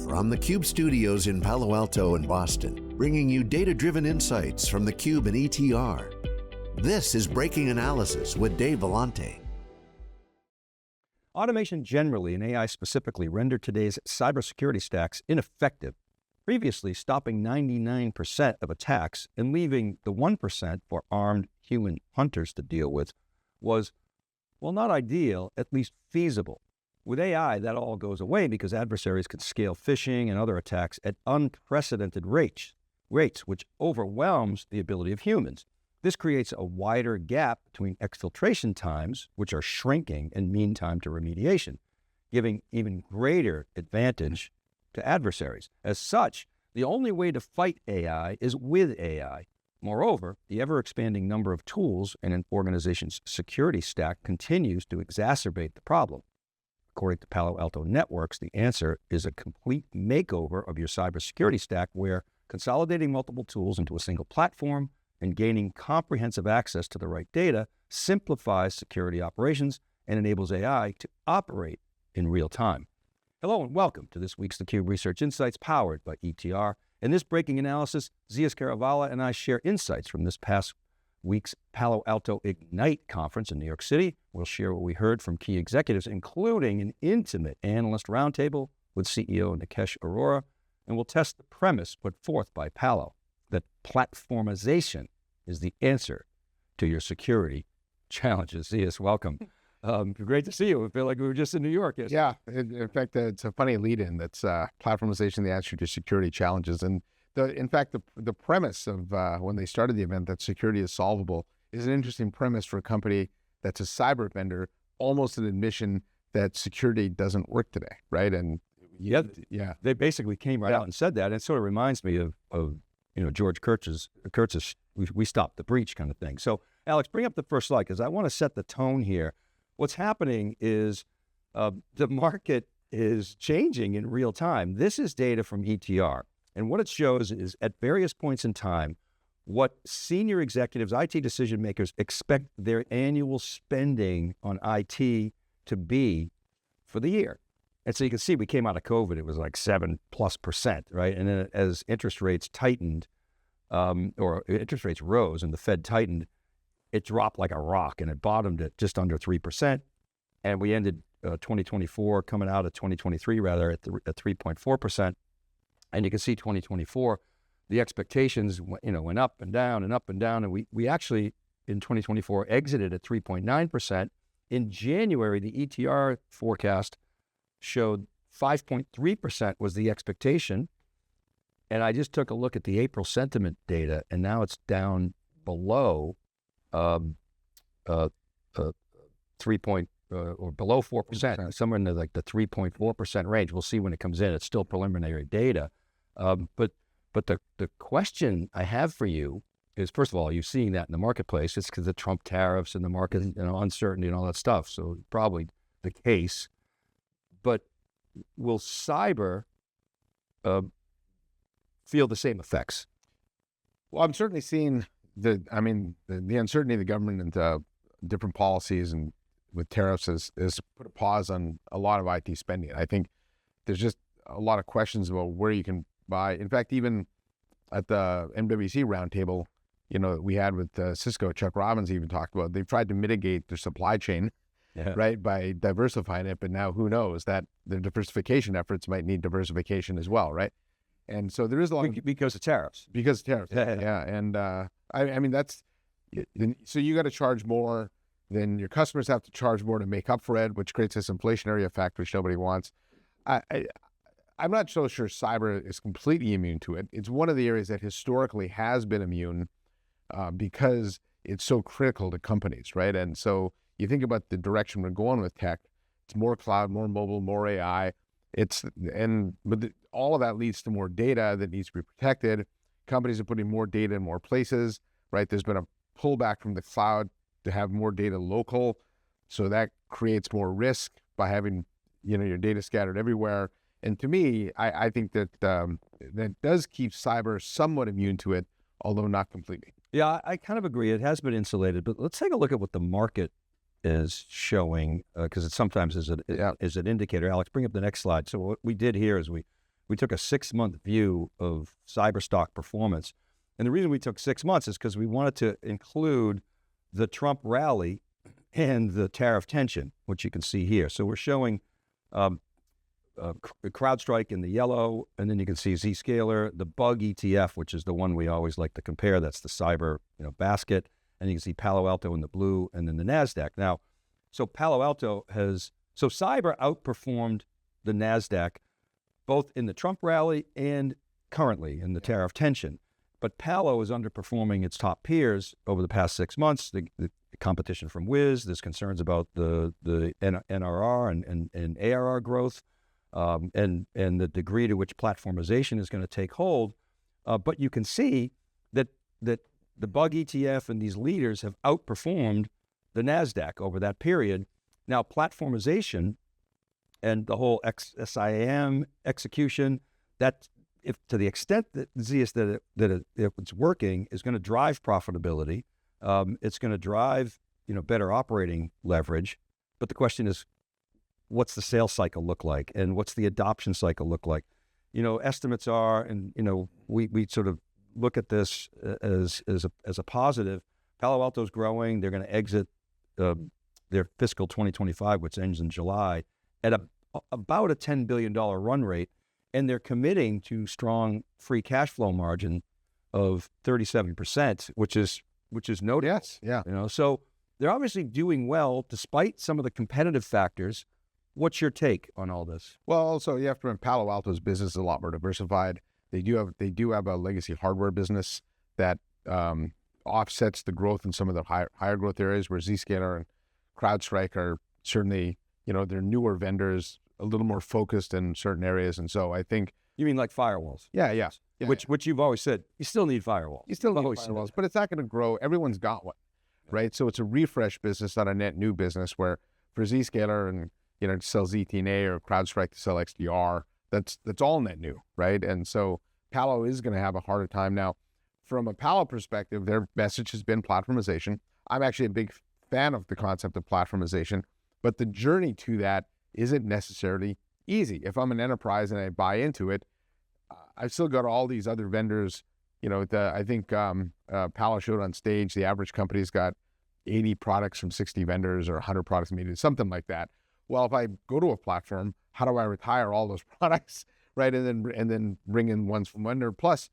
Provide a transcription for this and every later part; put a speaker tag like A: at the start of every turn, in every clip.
A: From theCUBE studios in Palo Alto and Boston, bringing you data-driven insights from theCUBE and ETR. This is Breaking Analysis with Dave Vellante.
B: Automation generally, and AI specifically, render today's cybersecurity stacks ineffective, previously stopping 99% of attacks and leaving the 1% for armed human hunters to deal with was, well, not ideal, at least feasible. With AI, that all goes away because adversaries can scale phishing and other attacks at unprecedented rates, which overwhelms the ability of humans. This creates a wider gap between exfiltration times, which are shrinking, and mean time to remediation, giving even greater advantage to adversaries. As such, the only way to fight AI is with AI. Moreover, the ever-expanding number of tools in an organization's security stack continues to exacerbate the problem. According to Palo Alto Networks, the answer is a complete makeover of your cybersecurity stack where consolidating multiple tools into a single platform and gaining comprehensive access to the right data simplifies security operations and enables AI to operate in real time. Hello and welcome to this week's theCUBE Research Insights powered by ETR. In this breaking analysis, Zeus Kerravala and I share insights from this past week's Palo Alto Ignite conference in New York City. We'll share what we heard from key executives, including an intimate analyst roundtable with CEO Nikesh Arora, and we'll test the premise put forth by Palo that platformization is the answer to your security challenges. Zeus, welcome. Great to see you. I feel like we were just in New York.
C: Yeah, in fact, it's a funny lead-in. That's platformization, the answer to security challenges. And in fact, the premise of when they started the event that security is solvable is an interesting premise for a company that's a cyber vendor, almost an admission that security doesn't work today, right? And
B: yeah, they basically came right out and said that. And it sort of reminds me of George Kurtz's we stopped the breach kind of thing. So Alex, bring up the first slide because I want to set the tone here. What's happening is the market is changing in real time. This is data from ETR. And what it shows is at various points in time, what senior executives, IT decision makers expect their annual spending on IT to be for the year. And so you can see we came out of COVID, it was like 7+%, right? And then as interest rates tightened, or interest rates rose and the Fed tightened, it dropped like a rock and it bottomed at just under 3%. And we ended 2024, coming out of 2023 rather, at 3.4%. And you can see 2024, the expectations went up and down and up and down. And we actually, in 2024, exited at 3.9%. In January, the ETR forecast showed 5.3% was the expectation. And I just took a look at the April sentiment data, and now it's down below 3 or below 4%, somewhere in the 3.4% range. We'll see when it comes in. It's still preliminary data. But the question I have for you is, first of all, are you seeing that in the marketplace? It's because of Trump tariffs and the market, uncertainty and all that stuff. So probably the case. But will cyber feel the same effects?
C: Well, I'm certainly seeing the uncertainty of the government and different policies and with tariffs has put a pause on a lot of IT spending. I think there's just a lot of questions about where you can buy. In fact, even at the MWC roundtable, we had with Cisco, Chuck Robbins even talked about, they've tried to mitigate their supply chain, right, by diversifying it. But now who knows that the diversification efforts might need diversification as well, right? And so there is a lot
B: because of tariffs.
C: Because of tariffs, yeah. And I mean, that's, so you got to charge more, then your customers have to charge more to make up for it, which creates this inflationary effect, which nobody wants. I'm not so sure cyber is completely immune to it. It's one of the areas that historically has been immune because it's so critical to companies, right? And so you think about the direction we're going with tech, it's more cloud, more mobile, more AI. All of that leads to more data that needs to be protected. Companies are putting more data in more places, right? There's been a pullback from the cloud to have more data local. So that creates more risk by having, your data scattered everywhere. And to me, I think that that does keep cyber somewhat immune to it, although not completely.
B: Yeah, I kind of agree. It has been insulated, but let's take a look at what the market is showing, because it sometimes is an indicator. Alex, bring up the next slide. So what we did here is we we took a 6-month view of cyber stock performance. And the reason we took 6 months is because we wanted to include the Trump rally and the tariff tension, which you can see here. So we're showing CrowdStrike in the yellow, and then you can see Zscaler, the bug ETF, which is the one we always like to compare. That's the cyber basket. And you can see Palo Alto in the blue, and then the NASDAQ. Now, so cyber outperformed the NASDAQ, both in the Trump rally and currently in the tariff tension. But Palo is underperforming its top peers over the past 6 months. The competition from Wiz, there's concerns about the NRR and ARR growth, and the degree to which platformization is going to take hold. But you can see that the bug ETF and these leaders have outperformed the NASDAQ over that period. Now, platformization and the whole SIAM execution, that if to the extent that Zeus that it's working, is going to drive profitability. It's going to drive better operating leverage. But the question is, what's the sales cycle look like, and what's the adoption cycle look like? Estimates are, and we sort of look at this as a positive. Palo Alto's growing. They're going to exit their fiscal 2025, which ends in July, at about a $10 billion run rate, and they're committing to strong free cash flow margin of 37%, which is notable.
C: Yes, yeah.
B: So they're obviously doing well despite some of the competitive factors. What's your take on all this?
C: Well, also you have to remember Palo Alto's business is a lot more diversified. They do have a legacy hardware business that offsets the growth in some of the higher growth areas, where Zscaler and CrowdStrike are certainly, they're newer vendors, a little more focused in certain areas. And so I think...
B: You mean like firewalls?
C: Yeah.
B: Which you've always said, you still need firewalls.
C: You still need firewalls, but it's not going to grow. Everyone's got one, right? So it's a refresh business, not a net new business, where for Zscaler and, to sell ZTNA, or CrowdStrike to sell XDR, that's all net new, right? And so Palo is going to have a harder time. Now, from a Palo perspective, their message has been platformization. I'm actually a big fan of the concept of platformization, but the journey to that isn't necessarily easy. If I'm an enterprise and I buy into it, I've still got all these other vendors. I think Palo showed on stage, the average company's got 80 products from 60 vendors, or 100 products from 80, something like that. Well, if I go to a platform, how do I retire all those products, right? And then bring in ones from vendor. Plus,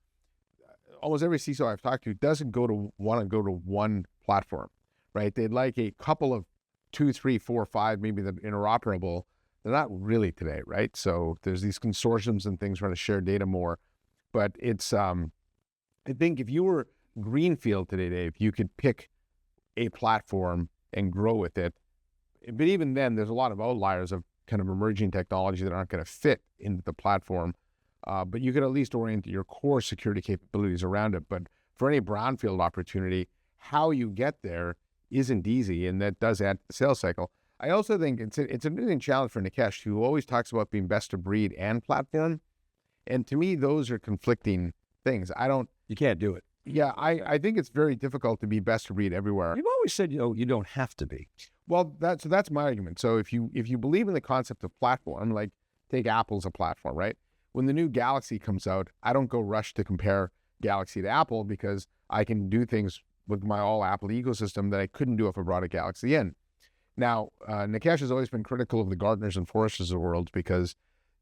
C: almost every CISO I've talked to doesn't want to go to one platform, right? They'd like a couple of 2, 3, 4, 5, maybe that interoperable. They're not really today, right? So there's these consortiums and things trying to share data more. But it's, I think if you were greenfield today, Dave, you could pick a platform and grow with it. But even then, there's a lot of outliers of kind of emerging technology that aren't going to fit into the platform. But you could at least orient your core security capabilities around it. But for any brownfield opportunity, how you get there isn't easy, and that does add to the sales cycle. I also think it's an interesting challenge for Nikesh, who always talks about being best of breed and platform. And to me, those are conflicting things.
B: You can't do it.
C: Yeah, I think it's very difficult to be best of breed everywhere.
B: You've always said, you don't have to be.
C: Well, that's my argument. So if you believe in the concept of platform, like take Apple as a platform, right? When the new Galaxy comes out, I don't go rush to compare Galaxy to Apple, because I can do things with my all Apple ecosystem that I couldn't do if I brought a Galaxy in. Now, Nikesh has always been critical of the Gartners and Forresters of the world, because,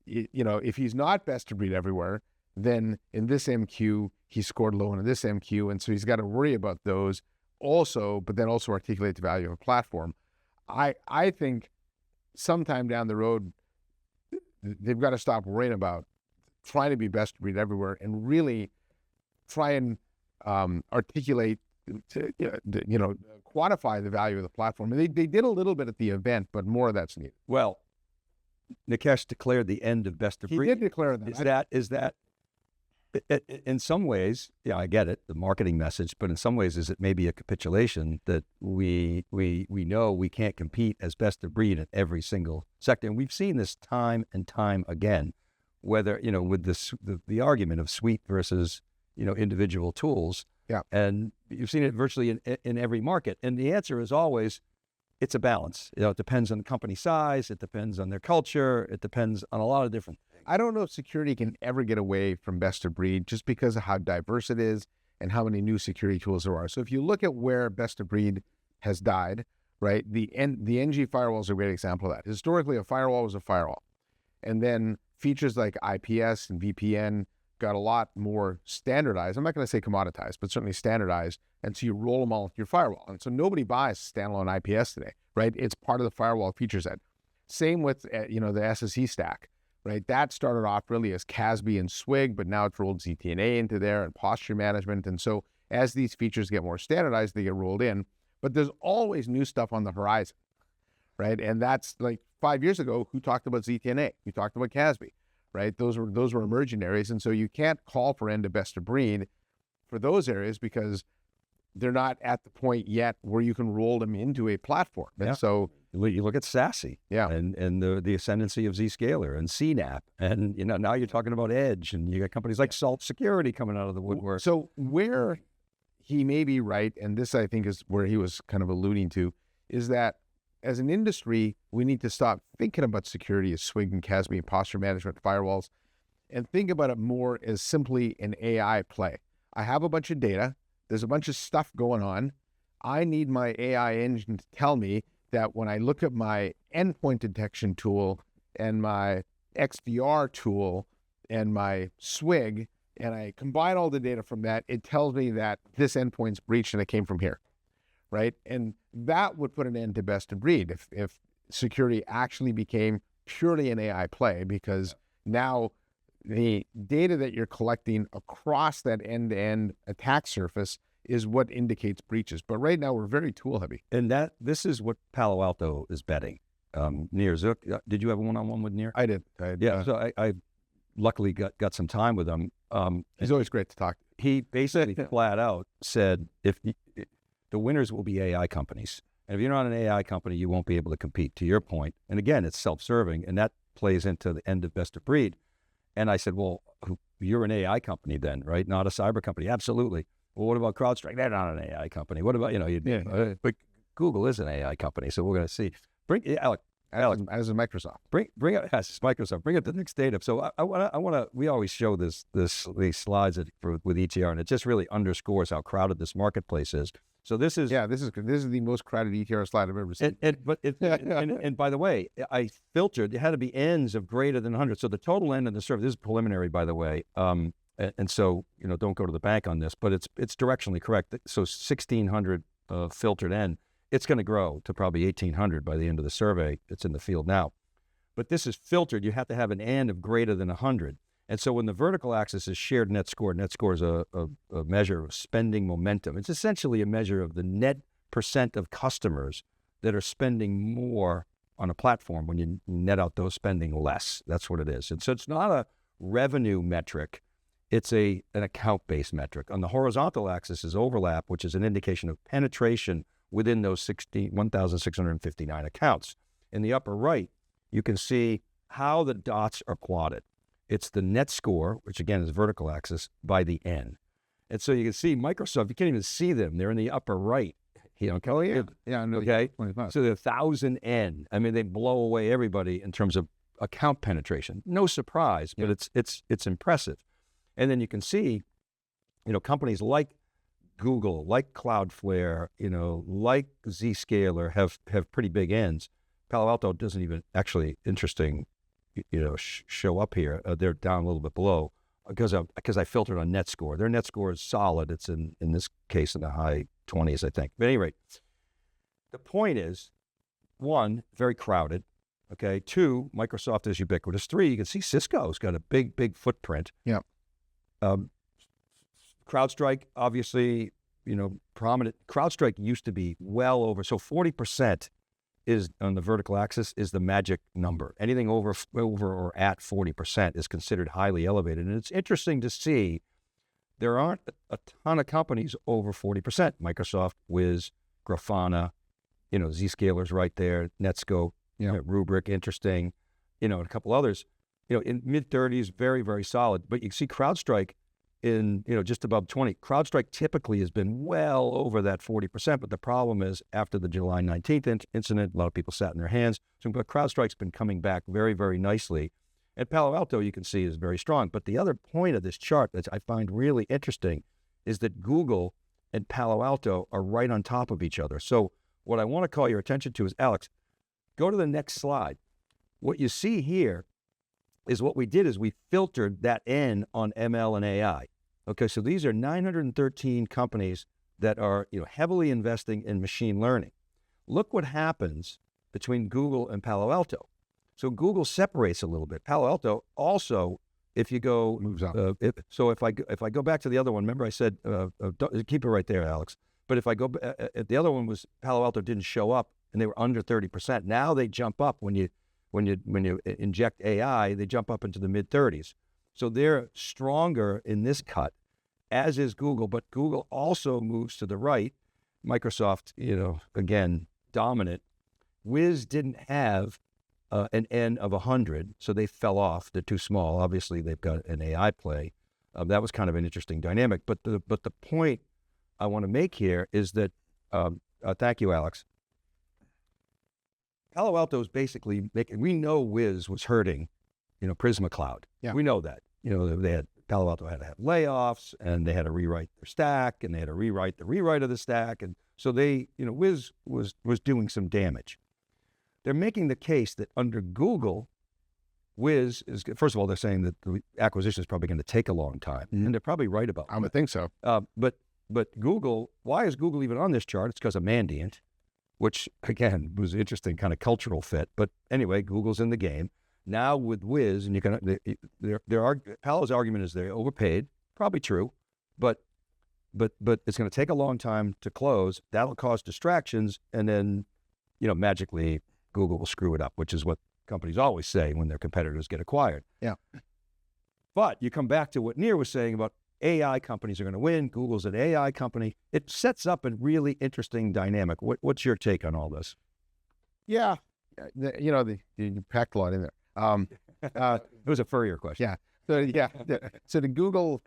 C: if he's not best of breed everywhere, then in this MQ, he scored low in this MQ. And so he's got to worry about those also, but then also articulate the value of a platform. I think sometime down the road, they've got to stop worrying about trying to be best of breed everywhere and really try and articulate, quantify the value of the platform. And they did a little bit at the event, but more of that's needed.
B: Well, Nikesh declared the end of best of breed.
C: He did declare that.
B: Is that in some ways, I get it, the marketing message, but in some ways, is it maybe a capitulation that we know we can't compete as best of breed in every single sector? And we've seen this time and time again, whether, with the argument of suite versus, individual tools.
C: Yeah.
B: And you've seen it virtually in every market. And the answer is always, it's a balance. It depends on the company size. It depends on their culture. It depends on a lot of different things.
C: I don't know if security can ever get away from best of breed just because of how diverse it is and how many new security tools there are. So if you look at where best of breed has died, right, the NG firewall is a great example of that. Historically, a firewall was a firewall. And then features like IPS and VPN got a lot more standardized. I'm not going to say commoditized, but certainly standardized. And so you roll them all into your firewall. And so nobody buys standalone IPS today, right? It's part of the firewall feature set. Same with, the SSE stack, right? That started off really as CASB and SWIG, but now it's rolled ZTNA into there and posture management. And so as these features get more standardized, they get rolled in. But there's always new stuff on the horizon, right? And that's like 5 years ago, who talked about ZTNA? We talked about CASB, right? Those were emerging areas. And so you can't call for end of best of breed for those areas because they're not at the point yet where you can roll them into a platform. And so
B: you look at SASE, and the ascendancy of Zscaler and CNAP, and now you're talking about Edge, and you got companies like Salt Security coming out of the woodwork.
C: So where he may be right, and this I think is where he was kind of alluding to, is that as an industry, we need to stop thinking about security as SWIG and CASB and posture management firewalls, and think about it more as simply an AI play. I have a bunch of data. There's a bunch of stuff going on. I need my AI engine to tell me that when I look at my endpoint detection tool and my XDR tool and my SWIG, and I combine all the data from that, it tells me that this endpoint's breached and it came from here, right? And that would put an end to best of breed if security actually became purely an AI play, because now the data that you're collecting across that end-to-end attack surface is what indicates breaches. But right now we're very tool heavy.
B: And this is what Palo Alto is betting. Nir Zook, did you have a one-on-one with Nir?
C: I did.
B: So I luckily got some time with him.
C: He's always great to talk to.
B: He basically flat out said, the winners will be AI companies. And if you're not an AI company, you won't be able to compete, to your point. And again, it's self-serving, and that plays into the end of best of breed. And I said, well, you're an AI company then, right? Not a cyber company. Absolutely. Well, what about CrowdStrike? They're not an AI company. What about, but Google is an AI company. So we're going to see. Alec,
C: as a Microsoft.
B: Bring up Microsoft. Bring up the next data. So I want to. We always show these slides with ETR, and it just really underscores how crowded this marketplace is. So this is the most crowded ETR slide I've ever seen. And by the way, I filtered. It had to be ends of greater than 100. So the total end of the server. This is preliminary, by the way. And so don't go to the bank on this, but it's directionally correct. So 1,600 filtered end. It's going to grow to probably 1,800 by the end of the survey. It's in the field now. But this is filtered. You have to have an end of greater than 100. And so when the vertical axis is shared net score is a measure of spending momentum. It's essentially a measure of the net percent of customers that are spending more on a platform when you net out those spending less. That's what it is. And so it's not a revenue metric. It's an account-based metric. On the horizontal axis is overlap, which is an indication of penetration within those 1,659 accounts. In the upper right, you can see how the dots are plotted. It's the net score, which again is vertical axis, by the N. And so you can see Microsoft, you can't even see them. They're in the upper right.
C: Oh, yeah. Yeah, I know.
B: Okay. 25. So they're 1,000 N. I mean, they blow away everybody in terms of account penetration. No surprise, but it's impressive. And then you can see, companies like Google, like Cloudflare, like Zscaler have pretty big ends. Palo Alto doesn't even actually, interesting, show up here. They're down a little bit below because I filtered on net score. Their net score is solid. It's in this case in the high 20s, I think. But at any rate, the point is, one, very crowded. Okay. Two, Microsoft is ubiquitous. Three, you can see Cisco's got a big footprint.
C: Yeah.
B: CrowdStrike, obviously, prominent. CrowdStrike used to be well over, so 40% is on the vertical axis is the magic number. Anything over or at 40% is considered highly elevated. And it's interesting to see there aren't a ton of companies over 40%. Microsoft, Wiz, Grafana, Zscaler's right there, Netscope, Rubrik, interesting, and a couple others, in mid-30s, very, very solid. But you see CrowdStrike in, just above 20. CrowdStrike typically has been well over that 40%, but the problem is after the July 19th incident, a lot of people sat in their hands. So CrowdStrike's been coming back very, very nicely. And Palo Alto, you can see, is very strong. But the other point of this chart that I find really interesting is that Google and Palo Alto are right on top of each other. So what I want to call your attention to is, Alex, go to the next slide. What you see here is what we did is we filtered that N on ML and AI. Okay, so these are 913 companies that are heavily investing in machine learning. Look what happens between Google and Palo Alto. So Google separates a little bit. Palo Alto also, if you go
C: moves up.
B: If I go back to the other one, remember I said keep it right there, Alex. But if I go, the other one was Palo Alto didn't show up and they were under 30%. Now they jump up when you inject AI, they jump up into the mid 30s. So they're stronger in this cut, as is Google. But Google also moves to the right. Microsoft, again dominant. Wiz didn't have an N of 100, so they fell off. They're too small. Obviously, they've got an AI play. That was kind of an interesting dynamic. But the point I want to make here is that, thank you, Alex. Palo Alto is basically we know Wiz was hurting, Prisma Cloud.
C: Yeah.
B: We know that. Palo Alto had to have layoffs, and they had to rewrite their stack, and they had to rewrite the rewrite of the stack. And so they, Wiz was doing some damage. They're making the case that under Google, Wiz is, first of all, they're saying that the acquisition is probably going to take a long time, and they're probably right about that.
C: I would think so.
B: But Google, why is Google even on this chart? It's because of Mandiant, which again was an interesting kind of cultural fit. But anyway, Google's in the game now with Wiz, and Palo's argument is they're overpaid, probably true, but it's going to take a long time to close. That'll cause distractions, and then magically Google will screw it up, which is what companies always say when their competitors get acquired.
C: Yeah.
B: But you come back to what Nir was saying about AI companies are going to win. Google's an AI company. It sets up a really interesting dynamic. What's your take on all this?
C: Yeah. You packed a lot in there.
B: It was a furrier question.
C: Yeah. So the Google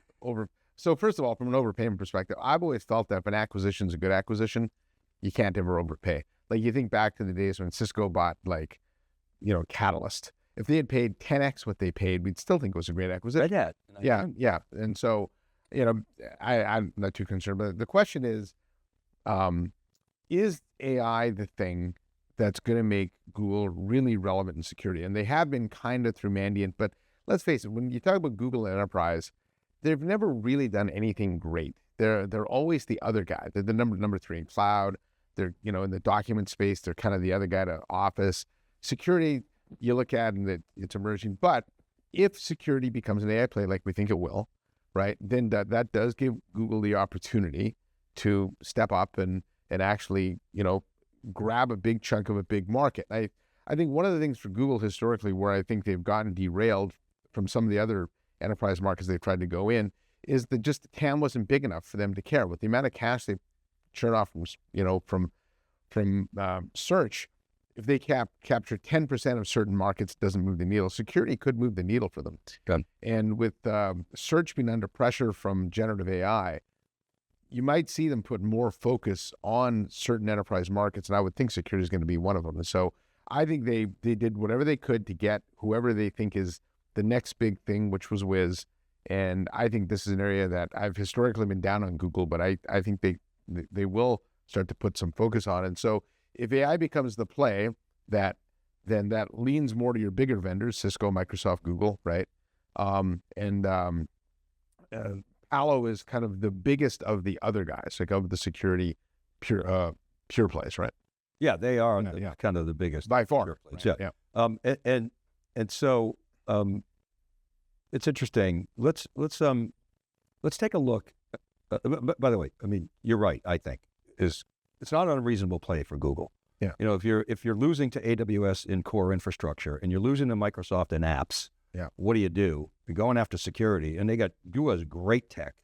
C: so first of all, from an overpayment perspective, I've always felt that if an acquisition is a good acquisition, you can't ever overpay. Like you think back to the days when Cisco bought Catalyst. If they had paid 10x what they paid, we'd still think it was a great acquisition. Yeah. And so, I'm not too concerned, but the question is AI the thing that's going to make Google really relevant in security? And they have been kind of through Mandiant, but let's face it, when you talk about Google Enterprise, they've never really done anything great. They're always the other guy. They're the number 3 in cloud. They're, in the document space, they're kind of the other guy to Office. Security, you look at and that it's emerging. But if security becomes an AI play like we think it will, right, then that does give Google the opportunity to step up and actually, grab a big chunk of a big market. I think one of the things for Google historically where I think they've gotten derailed from some of the other enterprise markets they've tried to go in is that just the TAM wasn't big enough for them to care. With the amount of cash they churn off from search, if they capture 10% of certain markets, it doesn't move the needle. Security could move the needle for them.
B: Good.
C: And with search being under pressure from generative AI, you might see them put more focus on certain enterprise markets, and I would think security is going to be one of them. And so I think they did whatever they could to get whoever they think is the next big thing, which was Wiz. And I think this is an area that I've historically been down on Google, but I think they will start to put some focus on. And so if AI becomes the play, then that leans more to your bigger vendors, Cisco, Microsoft, Google, right? Palo is kind of the biggest of the other guys, like of the security pure plays, right?
B: Yeah, they are kind of the biggest
C: by far.
B: Plays. Yeah. And so it's interesting. Let's take a look. By the way, I mean, you're right. I think it's not an unreasonable play for Google.
C: Yeah.
B: If you're losing to AWS in core infrastructure and you're losing to Microsoft in apps, what do? You're going after security, and Google has great tech,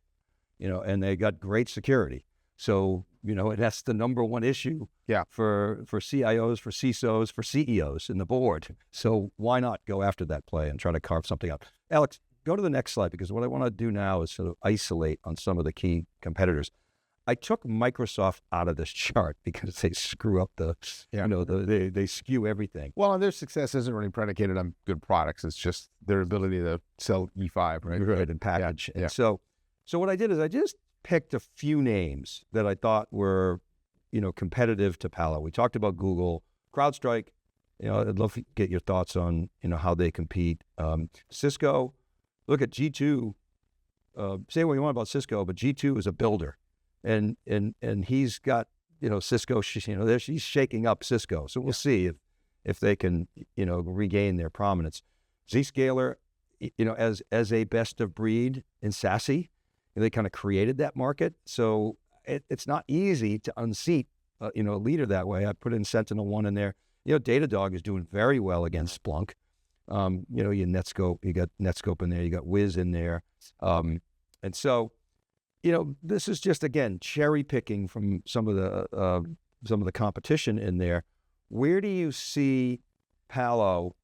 B: and they got great security. So, that's the number one issue for CIOs, for CISOs, for CEOs in the board. So why not go after that play and try to carve something up? Alex, go to the next slide, because what I want to do now is sort of isolate on some of the key competitors. I took Microsoft out of this chart because they screw up they skew everything.
C: Well, and their success isn't really predicated on good products. It's just their ability to sell E5, right?
B: Right, and package.
C: Yeah.
B: And so what I did is I just picked a few names that I thought were, competitive to Palo. We talked about Google, CrowdStrike. I'd love to get your thoughts on, how they compete. Cisco, look at G2. Say what you want about Cisco, but G2 is a builder. And he's got, Cisco, he's shaking up Cisco. So we'll see if they can, regain their prominence. Zscaler, as a best of breed in SASE, they kind of created that market. So it's not easy to unseat, a leader that way. I put in SentinelOne in there. Datadog is doing very well against Splunk. You got Netscope in there, you got Wiz in there. And so, this is just, again, cherry picking from some of the competition in there. Where do you see Palo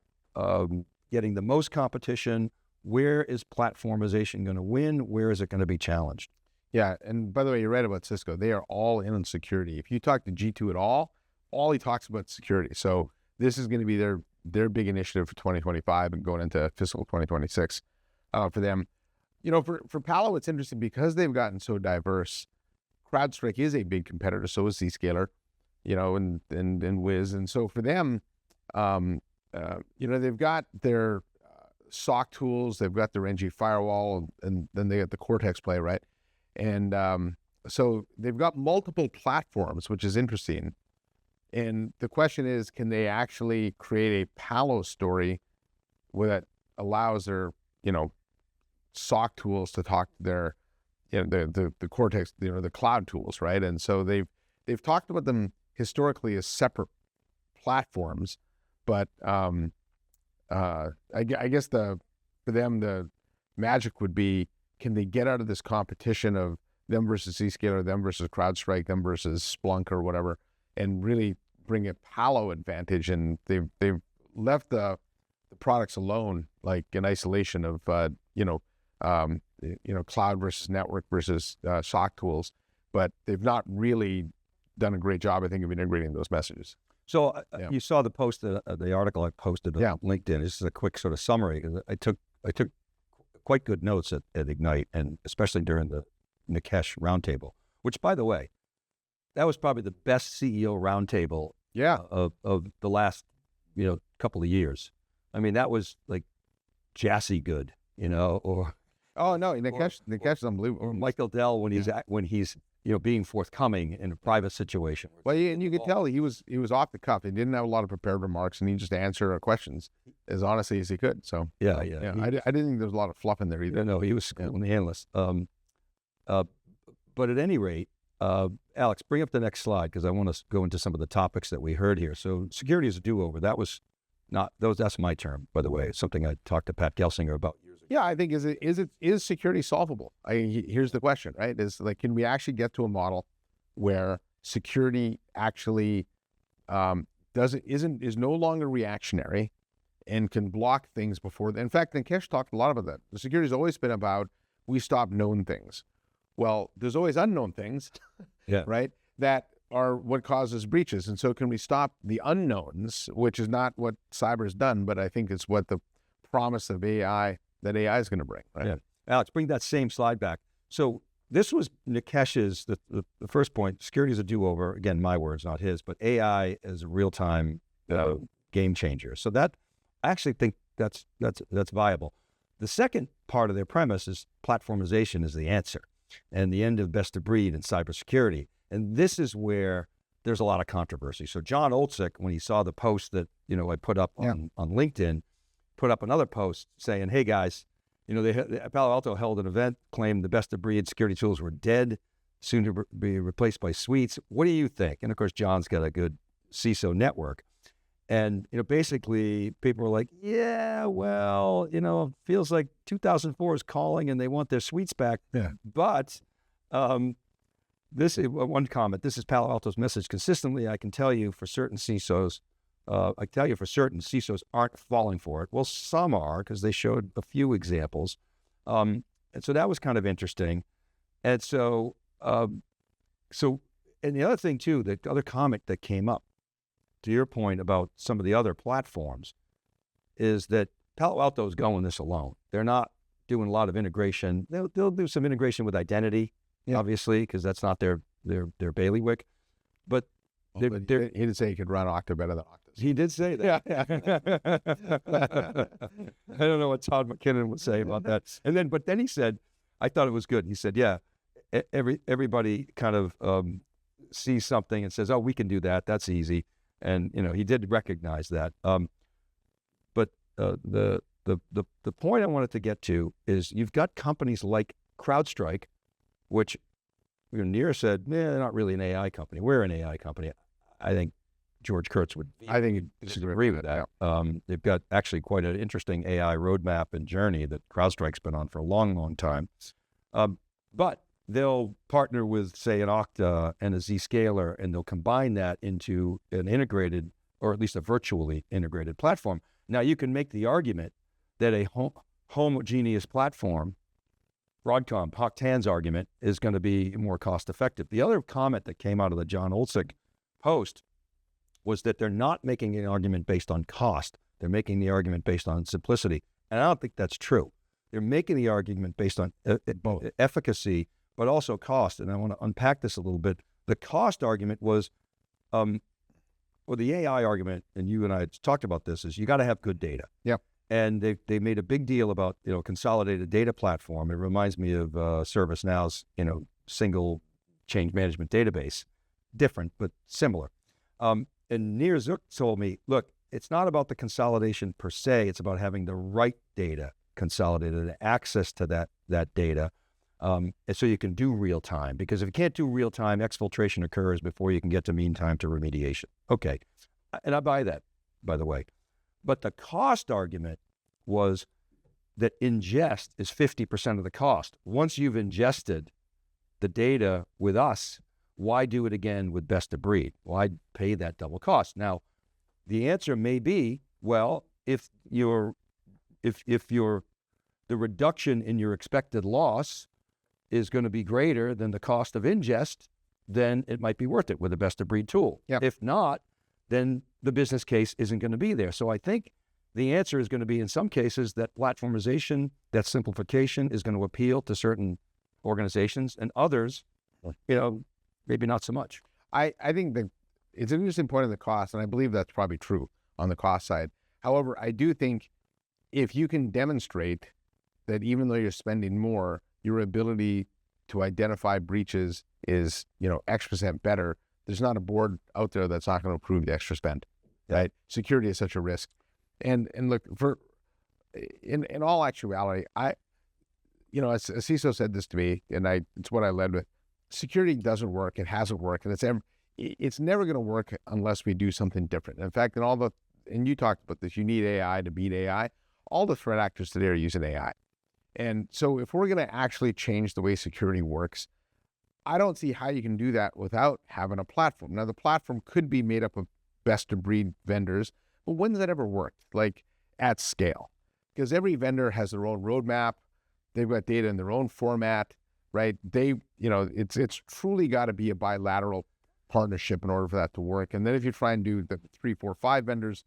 B: getting the most competition? Where is platformization going to win? Where is it going to be challenged?
C: Yeah, and by the way, you're right about Cisco. They are all in on security. If you talk to G2 at all he talks about security. So this is going to be their big initiative for 2025 and going into fiscal 2026 for them. For Palo, it's interesting because they've gotten so diverse. CrowdStrike is a big competitor, so is Zscaler, and Wiz. And so for them, they've got their SOC tools, they've got their NG firewall, and then they got the Cortex play, right? And so they've got multiple platforms, which is interesting. And the question is, can they actually create a Palo story that allows their, SOC tools to talk to their, the Cortex, the cloud tools, right? And so they've talked about them historically as separate platforms, but I guess for them the magic would be, can they get out of this competition of them versus Zscaler, them versus CrowdStrike, them versus Splunk or whatever, and really bring a Palo advantage? And they've left the products alone, like in isolation of cloud versus network versus SOC tools, but they've not really done a great job, I think, of integrating those messages.
B: So you saw the post, the article I posted on LinkedIn. This is a quick sort of summary. I took quite good notes at Ignite, and especially during the Nikesh roundtable, which, by the way, that was probably the best CEO roundtable of the last couple of years. I mean, that was like Jassy good, or
C: Nikesh is unbelievable.
B: Or Michael Dell when he's being forthcoming in a private situation.
C: Well, and you could tell he was off the cuff. He didn't have a lot of prepared remarks, and he just answered our questions as honestly as he could. So
B: yeah.
C: I didn't think there was a lot of fluff in there either.
B: No, he was on the analyst. But at any rate, Alex, bring up the next slide because I want to go into some of the topics that we heard here. So security is a do-over. That's my term, by the way. It's something I talked to Pat Gelsinger about years ago.
C: Yeah, I think is security solvable? Here's the question, right? Is like, can we actually get to a model where security actually is no longer reactionary and can block things before? In fact, Nikesh talked a lot about that. The security's always been about, we stop known things. Well, there's always unknown things, right? That are what causes breaches. And so can we stop the unknowns, which is not what cyber has done, but I think it's what the promise of AI is going to bring, right?
B: Yeah. Alex, bring that same slide back. So this was Nikesh's, the first point. Security is a do-over. Again, my words, not his, but AI is a real-time game changer. So that, I actually think that's viable. The second part of their premise is platformization is the answer and the end of best of breed in cybersecurity. And this is where there's a lot of controversy. So John Olczyk, when he saw the post that, I put up on LinkedIn, put up another post saying, hey guys, Palo Alto held an event, claimed the best of breed security tools were dead, soon to be replaced by suites. What do you think? And of course, John's got a good CISO network. And, people were like, yeah, well, feels like 2004 is calling and they want their suites back.
C: Yeah.
B: But this is one comment. This is Palo Alto's message. Consistently, I can tell you for certain CISOs, aren't falling for it. Well, some are, because they showed a few examples. And so that was kind of interesting. And so So, and the other thing too, the other comment that came up, to your point about some of the other platforms, is that Palo Alto is going this alone. They're not doing a lot of integration. They'll do some integration with identity, obviously, because that's not their bailiwick. But,
C: he did say he could run Okta better than Okta.
B: He did say that. Yeah. I don't know what Todd McKinnon would say about that. But then he said, I thought it was good. He said, yeah, everybody kind of sees something and says, oh, we can do that. That's easy. And, he did recognize that. But the point I wanted to get to is you've got companies like CrowdStrike, which Nir said, they're not really an AI company. We're an AI company. I think George Kurtz would disagree with that. Yeah. They've got actually quite an interesting AI roadmap and journey that CrowdStrike's been on for a long, long time. But they'll partner with, say, an Okta and a Zscaler, and they'll combine that into an integrated, or at least a virtually integrated platform. Now, you can make the argument that a homogeneous platform, Broadcom, Hock Tan's argument, is going to be more cost-effective. The other comment that came out of the John Olczyk post was that they're not making an argument based on cost. They're making the argument based on simplicity. And I don't think that's true. They're making the argument based on both efficacy, but also cost. And I want to unpack this a little bit. The cost argument was, the AI argument, and you and I talked about this, is you got to have good data.
C: Yeah.
B: And they made a big deal about, consolidated data platform. It reminds me of ServiceNow's, single change management database. Different, but similar. And Nir Zook told me, look, it's not about the consolidation per se. It's about having the right data consolidated and access to that data. And so you can do real time, because if you can't do real time, exfiltration occurs before you can get to mean time to remediation. Okay. And I buy that, by the way. But the cost argument was that ingest is 50% of the cost. Once you've ingested the data with us, why do it again with best of breed? Why pay that double cost? Now, the answer may be, well, if the reduction in your expected loss is going to be greater than the cost of ingest, then it might be worth it with a best of breed tool.
C: Yep.
B: If not, then the business case isn't going to be there. So I think the answer is going to be, in some cases, that platformization, that simplification is going to appeal to certain organizations, and others, maybe not so much.
C: I think that it's an interesting point on the cost, and I believe that's probably true on the cost side. However, I do think if you can demonstrate that even though you're spending more, your ability to identify breaches is, X% better, there's not a board out there that's not going to approve the extra spend, right? Security is such a risk. And look, in all actuality, as CISO said this to me, and it's what I led with. Security doesn't work. It hasn't worked, and it's never going to work unless we do something different. In fact, and you talked about this, you need AI to beat AI. All the threat actors today are using AI. And so if we're going to actually change the way security works, I don't see how you can do that without having a platform. Now, the platform could be made up of best of breed vendors, but when's that ever worked, like at scale? Because every vendor has their own roadmap. They've got data in their own format, right? It's truly got to be a bilateral partnership in order for that to work. And then if you try and do the 3, 4, 5 vendors,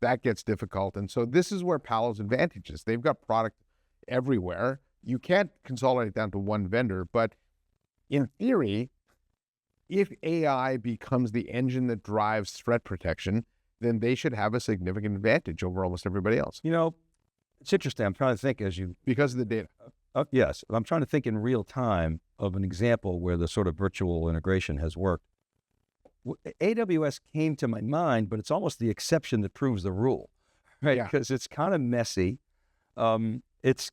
C: that gets difficult. And so this is where Palo's advantage is. They've got product everywhere. You can't consolidate down to one vendor, but in theory, if AI becomes the engine that drives threat protection, then they should have a significant advantage over almost everybody else.
B: It's interesting. I'm trying to think
C: because of the data.
B: Yes, I'm trying to think in real time of an example where the sort of virtual integration has worked. AWS came to my mind, but it's almost the exception that proves the rule, right? Because it's kind of messy. It's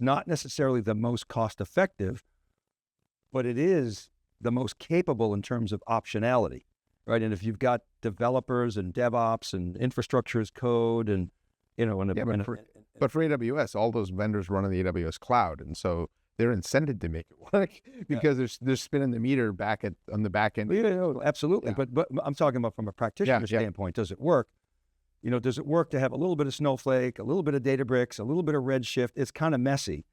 B: not necessarily the most cost effective, but it is the most capable in terms of optionality, right? And if you've got developers and DevOps and infrastructure as code and,
C: but for AWS, all those vendors run on the AWS cloud. And so they're incented to make it work because they're spinning the meter on the back end.
B: Absolutely. Yeah. But I'm talking about from a practitioner standpoint, does it work? Does it work to have a little bit of Snowflake, a little bit of Databricks, a little bit of Redshift? It's kind of messy.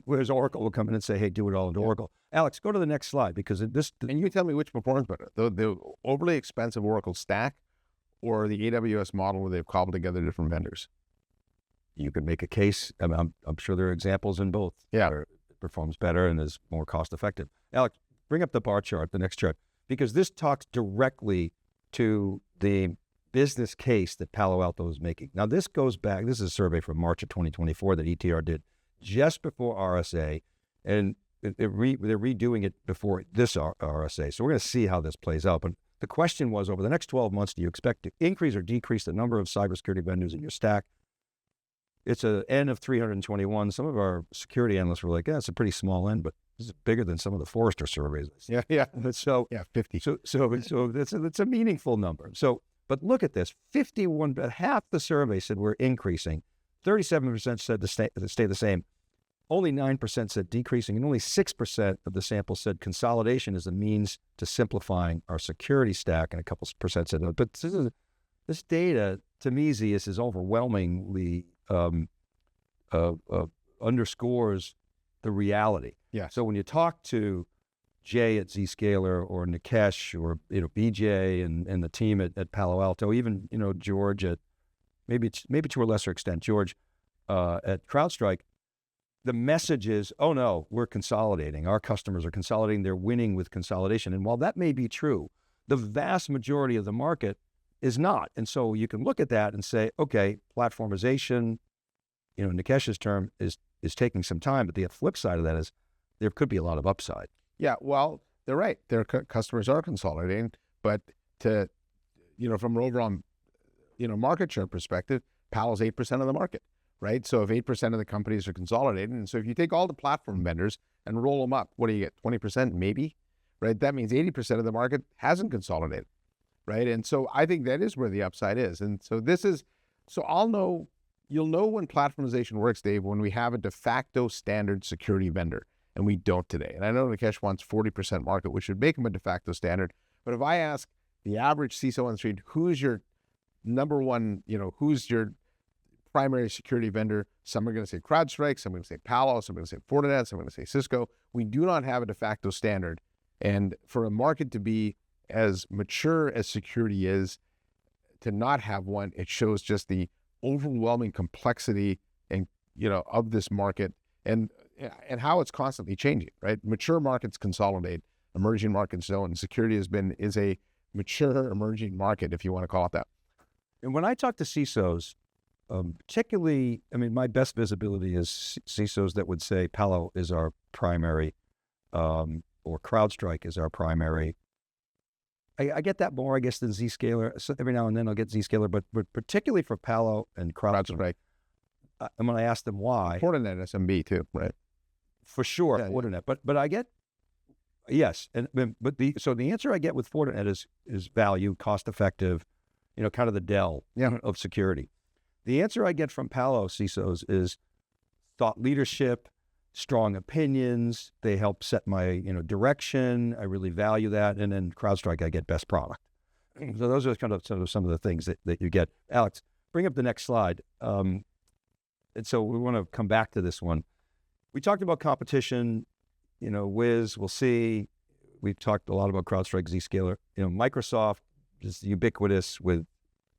B: Whereas Oracle will come in and say, hey, do it all into Oracle. Alex, go to the next slide, because this...
C: And you tell me which performs better, the overly expensive Oracle stack or the AWS model where they've cobbled together different vendors.
B: You can make a case. I'm sure there are examples in both.
C: Yeah.
B: Where it performs better and is more cost effective. Alex, bring up the bar chart, the next chart, because this talks directly to the business case that Palo Alto is making. Now, this goes back, this is a survey from March of 2024 that ETR did just before RSA, and they're redoing it before this RSA. So we're going to see how this plays out. But the question was, over the next 12 months, do you expect to increase or decrease the number of cybersecurity vendors in your stack? It's an N of 321. Some of our security analysts were like, yeah, it's a pretty small N, but this is bigger than some of the Forrester surveys.
C: Yeah.
B: So
C: 50.
B: So it's a meaningful number. So, but look at this, 51, half the survey said we're increasing. 37% said to stay the same. Only 9% said decreasing, and only 6% of the sample said consolidation is a means to simplifying our security stack, and a couple percent said no. But this data, to me, Zeus, is overwhelmingly underscores the reality.
C: Yeah.
B: So when you talk to Jay at Zscaler or Nikesh or BJ and the team at Palo Alto, even George at maybe to a lesser extent George at CrowdStrike, the message is, oh no, we're consolidating. Our customers are consolidating. They're winning with consolidation. And while that may be true, the vast majority of the market is not. And so you can look at that and say, okay, platformization, Nikesh's term is taking some time, but the flip side of that is there could be a lot of upside.
C: Yeah, well, they're right. Their customers are consolidating, but from an overall, market share perspective, Palo's 8% of the market, right? So if 8% of the companies are consolidating, and so if you take all the platform vendors and roll them up, what do you get? 20% maybe, right? That means 80% of the market hasn't consolidated, right? And so I think that is where the upside is. And so you'll know when platformization works, Dave, when we have a de facto standard security vendor. And we don't today. And I know Nikesh wants 40% market, which would make him a de facto standard. But if I ask the average CISO on the street, who's your number one, who's your primary security vendor? Some are going to say CrowdStrike, some are going to say Palo, some are going to say Fortinet, some are going to say Cisco. We do not have a de facto standard. And for a market to be as mature as security is, to not have one, it shows just the overwhelming complexity and, of this market and how it's constantly changing, right? Mature markets consolidate, emerging markets don't, and security is a mature emerging market, if you want to call it that.
B: And when I talk to CISOs, particularly, my best visibility is CISOs that would say Palo is our primary, or CrowdStrike is our primary. I get that more, I guess, than Zscaler. So every now and then I'll get Zscaler, but particularly for Palo and CrowdStrike, I'm going to ask them why.
C: Fortinet SMB too, right?
B: For sure,
C: yeah,
B: Fortinet. But I get, yes, so the answer I get with Fortinet is value, cost effective, kind of the Dell of security. The answer I get from Palo CISOs is thought leadership, strong opinions. They help set my direction. I really value that. And then CrowdStrike, I get best product. So those are kind of some of the things that you get. Alex, bring up the next slide. And so we want to come back to this one. We talked about competition, Wiz, we'll see. We've talked a lot about CrowdStrike, Zscaler. Microsoft is ubiquitous with,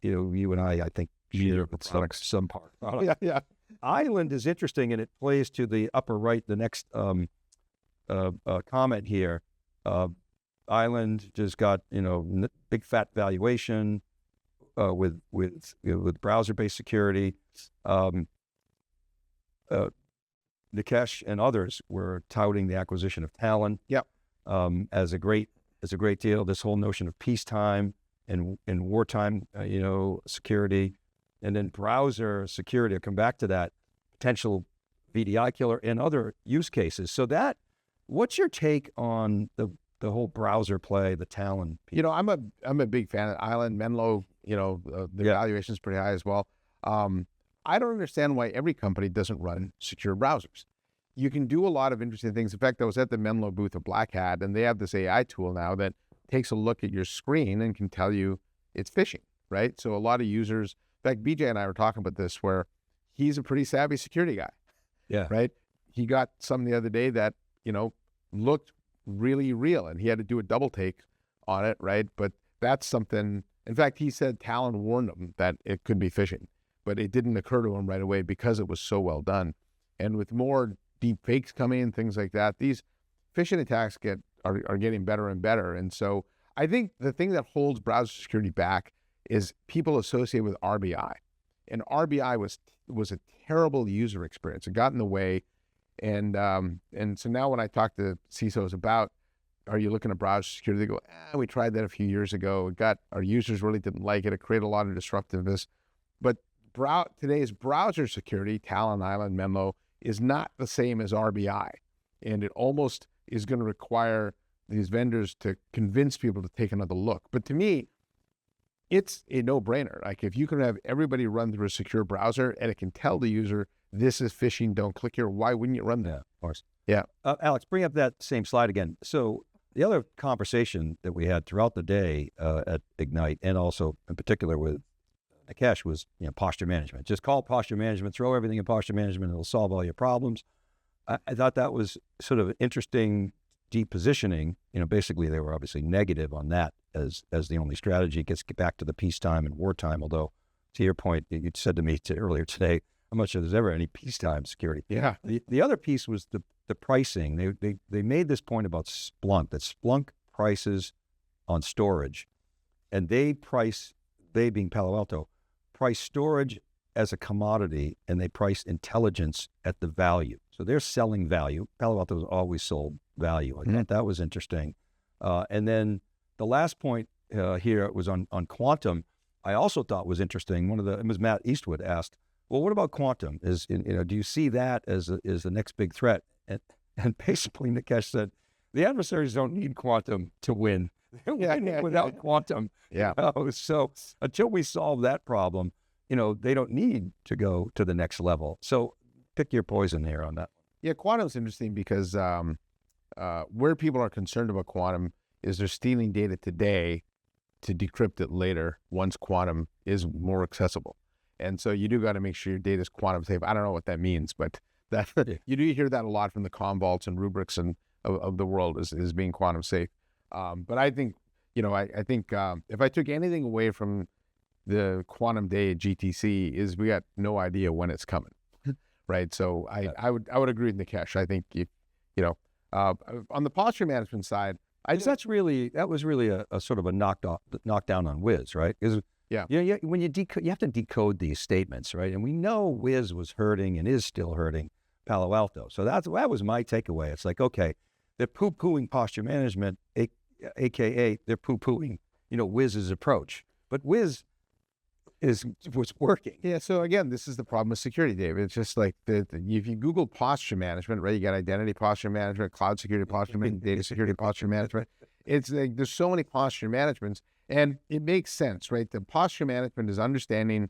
B: you and I think, share some part.
C: Yeah.
B: Island is interesting, and it plays to the upper right, the next comment here. Island just got, big fat valuation with browser-based security. Nikesh and others were touting the acquisition of Talon as a great deal. This whole notion of peacetime and wartime, security, and then browser security. I'll come back to that, potential VDI killer and other use cases. So what's your take on the whole browser play, the Talon piece?
C: I'm a big fan of Island, Menlo. The valuation is pretty high as well. I don't understand why every company doesn't run secure browsers. You can do a lot of interesting things. In fact, I was at the Menlo booth of Black Hat, and they have this AI tool now that takes a look at your screen and can tell you it's phishing, right? So a lot of users, in fact, BJ and I were talking about this, where he's a pretty savvy security guy,
B: yeah,
C: right? he got some the other day that, looked really real, and he had to do a double take on it, right? But that's something, in fact, he said Talon warned him that it could be phishing, but it didn't occur to him right away because it was so well done. And with more deep fakes coming in, things like that, these phishing attacks are getting better and better. And so I think the thing that holds browser security back is people associated with RBI. And RBI was a terrible user experience. It got in the way. And so now when I talk to CISOs about, are you looking at browser security? They go, we tried that a few years ago. Our users really didn't like it. It created a lot of disruptiveness. But today's browser security, Talon, Island, Menlo, is not the same as RBI. And it almost is going to require these vendors to convince people to take another look. But to me, it's a no-brainer. Like, if you can have everybody run through a secure browser and it can tell the user, this is phishing, don't click here, why wouldn't you run that?
B: Yeah, of course.
C: Yeah.
B: Alex, bring up that same slide again. So the other conversation that we had throughout the day at Ignite, and also in particular with Nikesh, was posture management. Just call posture management, throw everything in posture management, it'll solve all your problems. I thought that was sort of interesting depositioning. Basically they were obviously negative on that as the only strategy. It gets back to the peacetime and wartime, although to your point, you said to me earlier today, I'm not sure there's ever any peacetime security.
C: Yeah.
B: The other piece was the pricing. They made this point about Splunk, that Splunk prices on storage, and they being Palo Alto, price storage as a commodity, and they price intelligence at the value. So they're selling value. Palo Alto has always sold value. I thought that was interesting. And then the last point here was on quantum. I also thought was interesting. It was Matt Eastwood asked, well, what about quantum? Do you see that as the next big threat? And basically Nikesh said, the adversaries don't need quantum to win. They're winning without quantum.
C: Yeah.
B: So until we solve that problem, they don't need to go to the next level. So pick your poison here on that.
C: Yeah, quantum's interesting because where people are concerned about quantum is they're stealing data today to decrypt it later once quantum is more accessible. And so you do got to make sure your data is quantum safe. I don't know what that means, but you do hear that a lot from the Commvaults and Rubrics of the world is being quantum safe. But I think, I think if I took anything away from the quantum day at GTC is we got no idea when it's coming, right? So I would agree with Nikesh. I think on the posture management side,
B: that was really a sort of a knockdown on Wiz, right? Because when you have to decode these statements, right? And we know Wiz was hurting and is still hurting Palo Alto. So that was my takeaway. It's like, okay, they're poo-pooing posture management, AKA they're poo-pooing, Wiz's approach. But Wiz was working.
C: Yeah. So again, this is the problem with security, David. It's just like if you Google posture management, right? You got identity posture management, cloud security posture management, data security posture management. It's like there's so many posture managements, and it makes sense, right? The posture management is understanding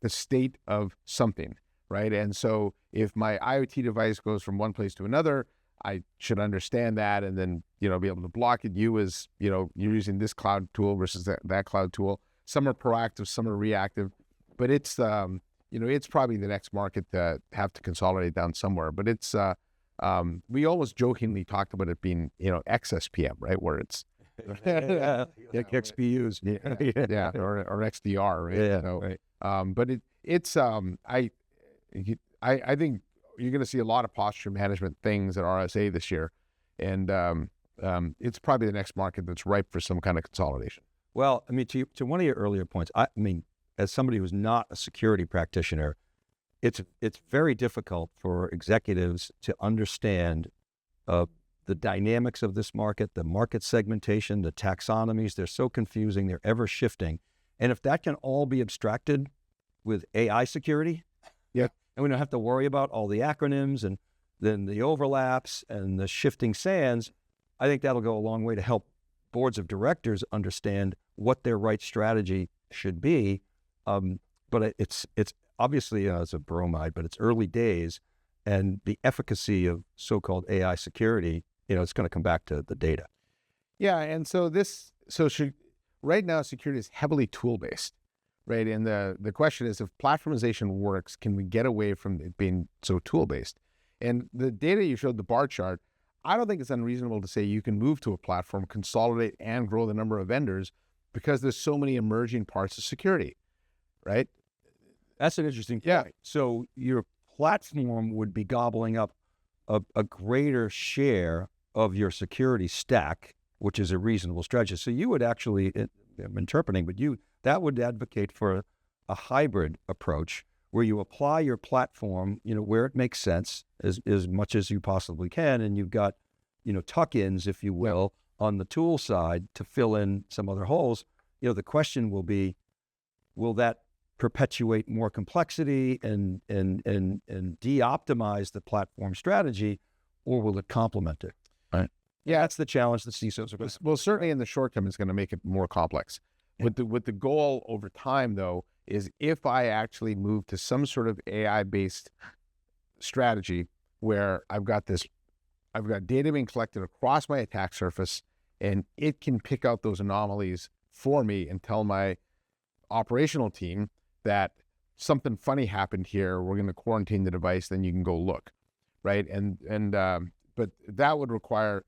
C: the state of something, right? And so if my IoT device goes from one place to another, I should understand that, and then be able to block it. You as you're using this cloud tool versus that cloud tool. Some are proactive, some are reactive, but it's it's probably the next market to have to consolidate down somewhere. But it's we always jokingly talked about it being XSPM, right, where it's
B: XPUs,
C: or XDR, right?
B: Yeah,
C: so,
B: right.
C: But I think you're going to see a lot of posture management things at RSA this year, and it's probably the next market that's ripe for some kind of consolidation.
B: Well, I mean, to one of your earlier points, I mean, as somebody who's not a security practitioner, it's very difficult for executives to understand the dynamics of this market, the market segmentation, the taxonomies. They're so confusing. They're ever shifting. And if that can all be abstracted with AI security, and we don't have to worry about all the acronyms and then the overlaps and the shifting sands, I think that'll go a long way to help boards of directors understand what their right strategy should be. But it's obviously, it's a bromide, but it's early days, and the efficacy of so-called AI security, it's going to come back to the data.
C: Yeah, and so right now security is heavily tool-based, right? And the question is, if platformization works, can we get away from it being so tool-based? And the data you showed, the bar chart, I don't think it's unreasonable to say you can move to a platform, consolidate, and grow the number of vendors because there's so many emerging parts of security, right?
B: That's an interesting point.
C: Yeah.
B: So your platform would be gobbling up a greater share of your security stack, which is a reasonable strategy. So you would actually, I'm interpreting, but that would advocate for a hybrid approach where you apply your platform, where it makes sense as much as you possibly can. And you've got, tuck-ins, if you will, on the tool side to fill in some other holes. The question will be, will that perpetuate more complexity and de-optimize the platform strategy, or will it complement it? Right. Yeah, that's the challenge that CISOs are going to.
C: Well, certainly in the short term, it's going to make it more complex. Yeah. With the goal over time, though, is if I actually move to some sort of AI-based strategy where I've got data being collected across my attack surface, and it can pick out those anomalies for me and tell my operational team that something funny happened here, we're going to quarantine the device, then you can go look, right? But that would require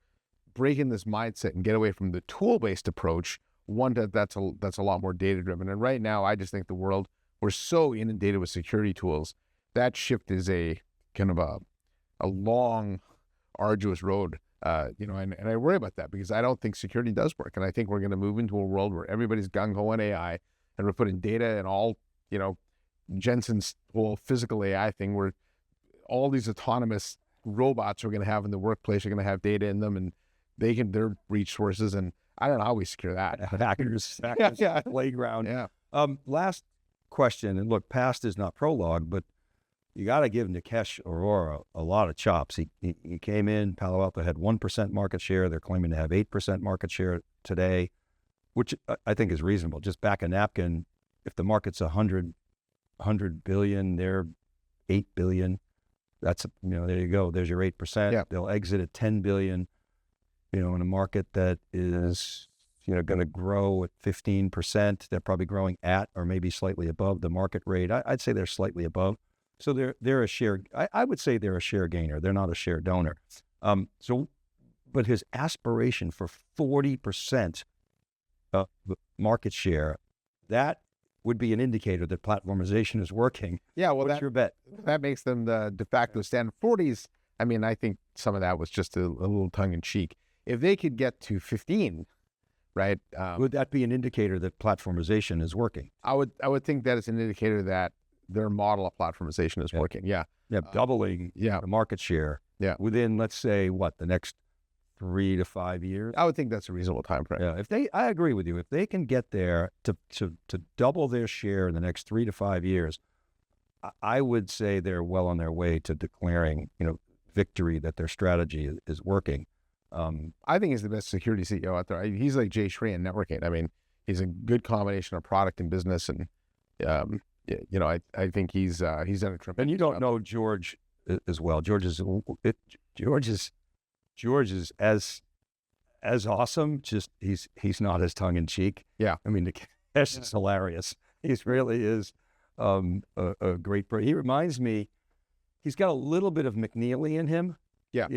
C: breaking this mindset and get away from the tool-based approach, one that's a lot more data-driven. And right now, I just think we're so inundated with security tools. That shift is a kind of a long, arduous road, and I worry about that because I don't think security does work. And I think we're going to move into a world where everybody's gung-ho on AI, and we're putting data in all, Jensen's whole physical AI thing, where all these autonomous robots we're going to have in the workplace are going to have data in them, and they're breach sources, and I don't know how we secure that.
B: Hackers playground.
C: Yeah.
B: Last question, and look, past is not prologue, but you got to give Nikesh Arora a lot of chops. He came in, Palo Alto had 1% market share. They're claiming to have 8% market share today, which I think is reasonable. Just back a napkin, if the market's 100 billion, they're 8 billion. That's, there you go. There's your 8%.
C: Yeah.
B: They'll exit at 10 billion, in a market that is, going to grow at 15%. They're probably growing at or maybe slightly above the market rate. I'd say they're slightly above. So they're a share. I would say they're a share gainer. They're not a share donor. But his aspiration for 40% of market share, that would be an indicator that platformization is working.
C: Yeah, well,
B: what's your bet?
C: That makes them the de facto standard. 40s, I think some of that was just a little tongue-in-cheek. If they could get to 15, right?
B: Would that be an indicator that platformization is working?
C: I would think that it's an indicator that their model of platformization is working. Yeah.
B: Yeah, doubling the market share within, let's say, the next 3 to 5 years?
C: I would think that's a reasonable time frame.
B: Yeah, I agree with you. If they can get there to double their share in the next 3 to 5 years, I would say they're well on their way to declaring, victory, that their strategy is working.
C: I think he's the best security CEO out there. He's like Jay Shree in networking. He's a good combination of product and business, and I think he's done a tremendous job.
B: And you don't know George as well. George is as awesome. Just he's not as tongue in cheek.
C: Yeah,
B: Nikesh is hilarious. He really is a great person. He reminds me. He's got a little bit of McNeely in him.
C: Yeah,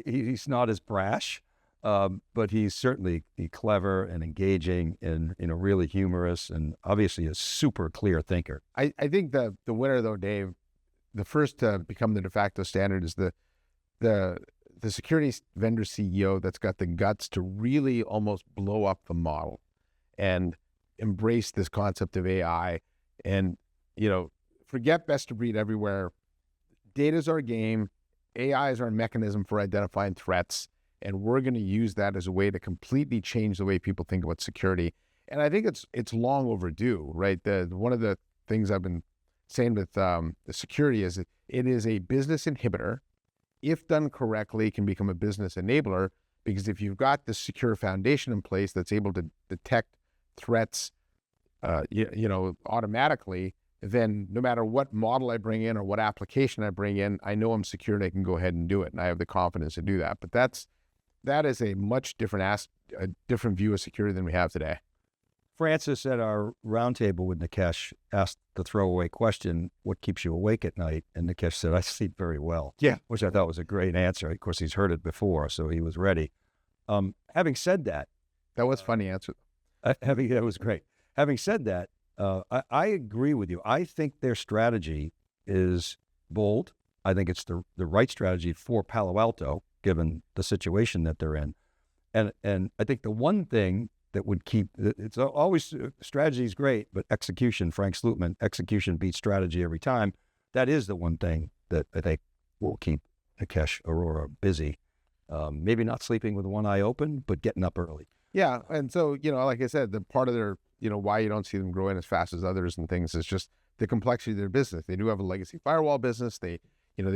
B: he's not as brash, but he's certainly clever and engaging and really humorous, and obviously a super clear thinker.
C: I think the winner though, Dave, the first to become the de facto standard is the security vendor CEO that's got the guts to really almost blow up the model and embrace this concept of AI, and forget best of breed everywhere. Data's our game. AI is our mechanism for identifying threats, and we're going to use that as a way to completely change the way people think about security. And I think it's long overdue, right? One of the things I've been saying with the security is it is a business inhibitor. If done correctly, can become a business enabler, because if you've got the secure foundation in place that's able to detect threats, automatically, then no matter what model I bring in or what application I bring in, I know I'm secure and I can go ahead and do it, and I have the confidence to do that. But that is a much different different view of security than we have today.
B: Francis at our roundtable with Nikesh asked the throwaway question, what keeps you awake at night? And Nikesh said, I sleep very well.
C: Yeah.
B: Which I thought was a great answer. Of course, he's heard it before, so he was ready. Having said that.
C: That was a funny answer.
B: That was great. Having said that, I agree with you. I think their strategy is bold. I think it's the right strategy for Palo Alto, given the situation that they're in. And I think the one thing that would keep, it's always, strategy is great, but execution, Frank Slootman, execution beats strategy every time. That is the one thing that I think will keep Nikesh Arora busy. Maybe not sleeping with one eye open, but getting up early.
C: Yeah. And so, like I said, the part of their, why you don't see them growing as fast as others and things is just the complexity of their business. They do have a legacy firewall business. They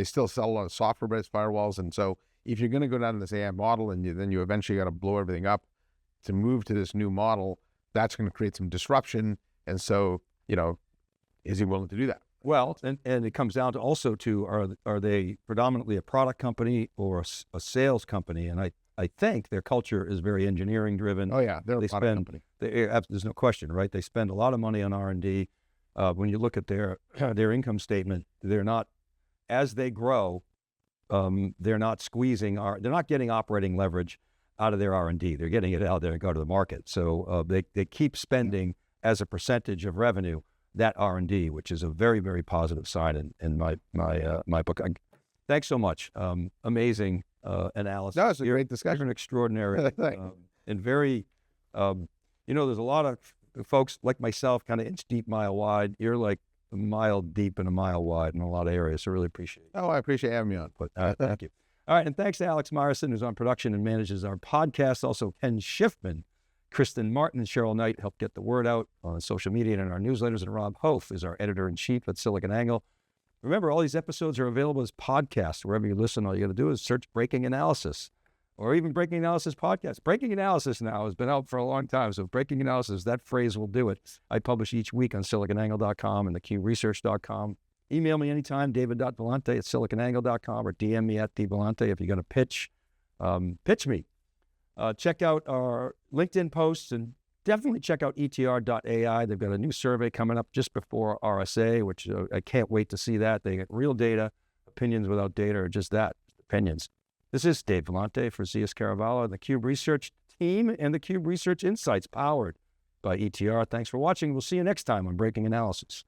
C: still sell a lot of software-based firewalls. And so if you're going to go down to this AI model and then you eventually got to blow everything up to move to this new model, that's going to create some disruption. And so, is he willing to do that?
B: Well, and it comes down to also to, are they predominantly a product company or a sales company? And I think their culture is very engineering driven.
C: Oh yeah, they're a product company.
B: There's no question, right? They spend a lot of money on R&D. When you look at their income statement, they're not, as they grow, they're not they're not getting operating leverage out of their R&D. They're getting it out there and go to the market. So they keep spending as a percentage of revenue that R&D, which is a very, very positive sign in my book. Thanks so much. Amazing analysis.
C: That was a great discussion.
B: You're an extraordinary and very, there's a lot of folks like myself, kind of inch deep, mile wide. You're like a mile deep and a mile wide in a lot of areas. So really appreciate it.
C: Oh, I appreciate having me on.
B: But thank you. All right. And thanks to Alex Myerson, who's on production and manages our podcast. Also, Ken Schiffman, Kristen Martin, and Cheryl Knight help get the word out on social media and in our newsletters. And Rob Hof is our editor-in-chief at SiliconANGLE. Remember, all these episodes are available as podcasts. Wherever you listen, all you got to do is search Breaking Analysis or even Breaking Analysis Podcast. Breaking Analysis now has been out for a long time. So Breaking Analysis, that phrase will do it. I publish each week on SiliconANGLE.com and TheCUBEresearch.com. Email me anytime, david.vellante@SiliconANGLE.com, or DM me at dvellante if you're going to pitch. Pitch me. Check out our LinkedIn posts and definitely check out etr.ai. They've got a new survey coming up just before RSA, which I can't wait to see that. They get real data. Opinions without data are just that, opinions. This is Dave Vellante for Zeus Kerravala, the CUBE Research team, and the CUBE Research Insights powered by ETR. Thanks for watching. We'll see you next time on Breaking Analysis.